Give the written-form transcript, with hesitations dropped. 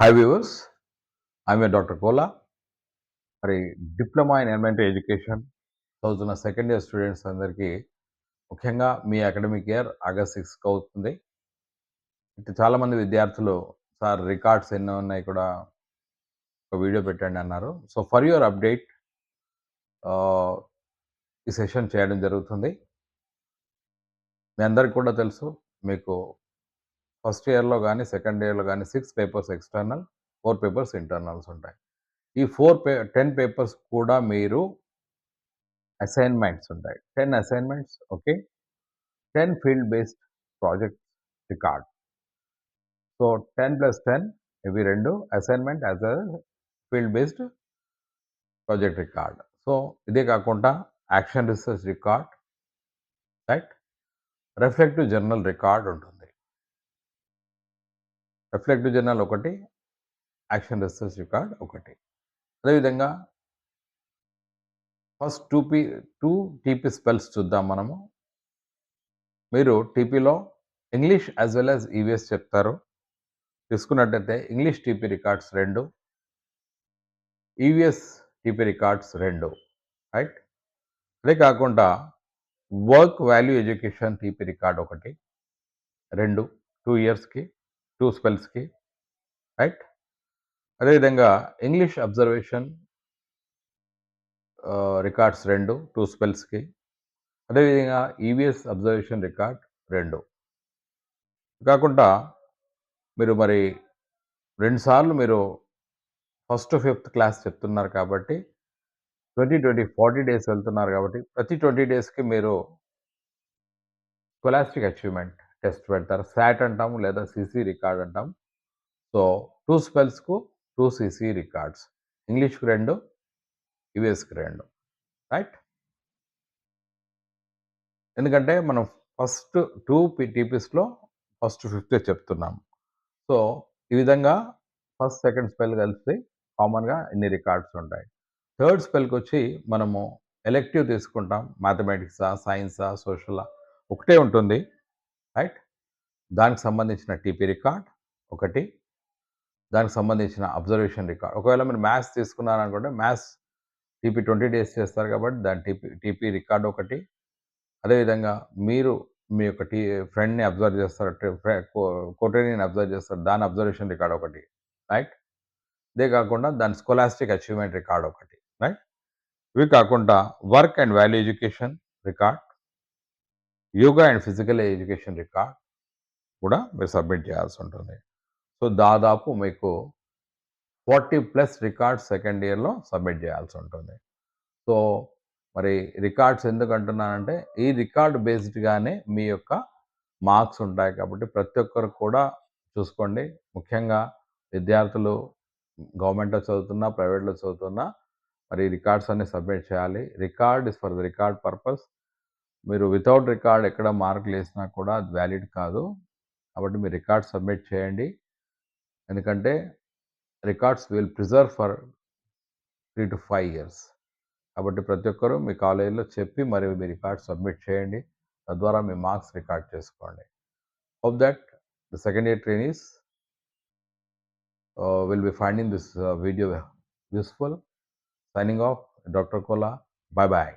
Hi viewers, I'm your Dr. Kola. మరి diploma in elementary education చదువుతున్న second year students అందరికీ ముఖ్యంగా మీ academic year August 6కి అవుతుంది. ఇటు చాలామంది విద్యార్థులు సార్ రికార్డ్స్ ఎన్ని ఉన్నాయి కూడా ఒక వీడియో పెట్టండి అన్నారు. సో ఫర్ యువర్ అప్డేట్ ఈ సెషన్ చేయడం జరుగుతుంది. మీ అందరికి కూడా తెలుసు, మీకు ఫస్ట్ ఇయర్లో కానీ సెకండ్ ఇయర్లో కానీ 6 పేపర్స్ ఎక్స్టర్నల్, 4 పేపర్స్ ఇంటర్నల్స్ ఉంటాయి. ఈ 10 పేపర్స్ కూడా మీరు అసైన్మెంట్స్ ఉంటాయి. 10 assignments, okay. 10 field based project record. So 10+10 ఇవి 2 assignment as well as field based project record. So ఇదే కాకుండా action research record, right, reflective journal record ఉంటుంది. రిఫ్లెక్టివ్ జర్నల్ ఒకటి, యాక్షన్ రీసెర్చ్ రికార్డ్ ఒకటి. అదేవిధంగా ఫస్ట్ 2 టీపీ స్పెల్స్ చూద్దాం మనము. మీరు టీపీలో English as well as EVS చెప్తారు. తీసుకున్నట్టయితే English TP records 2, EVS TP records 2, right. అదే కాకుండా work value education TP record ఒకటి, 2 ఇయర్స్కి 2 స్పెల్స్కి, రైట్. అదేవిధంగా ఇంగ్లీష్ అబ్జర్వేషన్ రికార్డ్స్ 2 స్పెల్స్కి. అదేవిధంగా ఈవీఎస్ అబ్జర్వేషన్ రికార్డ్ 2. కాకుండా మీరు మరి 2 సార్లు మీరు ఫస్ట్ 5th క్లాస్ చెప్తున్నారు కాబట్టి 40 డేస్ వెళ్తున్నారు కాబట్టి ప్రతి 20 డేస్కి మీరు స్కోలాస్టిక్ అచీవ్మెంట్ టెస్ట్ పెడతారు. సాట్ అంటాము లేదా సీసీ రికార్డ్ అంటాం. సో 2 స్పెల్స్కు 2 సీసీ రికార్డ్స్, ఇంగ్లీష్కి 2, ఈవీఎస్కి 2, రైట్. ఎందుకంటే మనం ఫస్ట్ 2 టీపీస్లో ఫస్ట్ 5th చెప్తున్నాం. సో ఈ విధంగా ఫస్ట్ సెకండ్ స్పెల్ కలిసి కామన్గా ఇన్ని రికార్డ్స్ ఉంటాయి. థర్డ్ స్పెల్కి వచ్చి మనము ఎలెక్టివ్ తీసుకుంటాం. మ్యాథమెటిక్సా, సైన్సా, సోషలా ఒకటే ఉంటుంది, రైట్. దానికి సంబంధించిన టీపీ రికార్డ్ ఒకటి, దానికి సంబంధించిన అబ్జర్వేషన్ రికార్డ్. ఒకవేళ మీరు మ్యాథ్స్ తీసుకున్నారనుకుంటే మ్యాథ్స్ టీపీ 20 డేస్ చేస్తారు కాబట్టి దాని టీపీ రికార్డ్ ఒకటి. అదేవిధంగా మీరు మీ యొక్క ఫ్రెండ్ని అబ్జర్వ్ చేస్తారు, కోటరీని అబ్జర్వ్ చేస్తారు, దాని అబ్జర్వేషన్ రికార్డ్ ఒకటి, రైట్. ఇదే కాకుండా దాని స్కోలాస్టిక్ అచీవ్మెంట్ రికార్డ్ ఒకటి, రైట్. ఇవి కాకుండా work and value education record, yoga and physical education record కూడా మీరు సబ్మిట్ చేయాల్సి ఉంటుంది. సో దాదాపు మీకు 40+ రికార్డ్స్ సెకండ్ ఇయర్లో సబ్మిట్ చేయాల్సి ఉంటుంది. సో మరి రికార్డ్స్ ఎందుకు అంటున్నానంటే ఈ రికార్డ్ బేస్డ్గానే మీ యొక్క మార్క్స్ ఉంటాయి కాబట్టి ప్రతి ఒక్కరు కూడా చూసుకోండి. ముఖ్యంగా విద్యార్థులు గవర్నమెంట్లో చదువుతున్నా, ప్రైవేట్లో చదువుతున్నా మరి రికార్డ్స్ అన్ని సబ్మిట్ చేయాలి. Record is for the record purpose. మీరు వితౌట్ రికార్డ్ ఎక్కడ మార్కులు వేసినా కూడా అది వ్యాలిడ్ కాదు. కాబట్టి మీరు రికార్డ్ సబ్మిట్ చేయండి. ఎందుకంటే records will preserve for 3 to 5 years. కాబట్టి ప్రతి ఒక్కరూ మీ కాలేజీలో చెప్పి మరి మీ రికార్డ్ సబ్మిట్ చేయండి. తద్వారా మీ మార్క్స్ రికార్డ్ చేసుకోండి. Hope that the second year trainees will be finding this video useful. Signing off, Dr. Kola. Bye bye.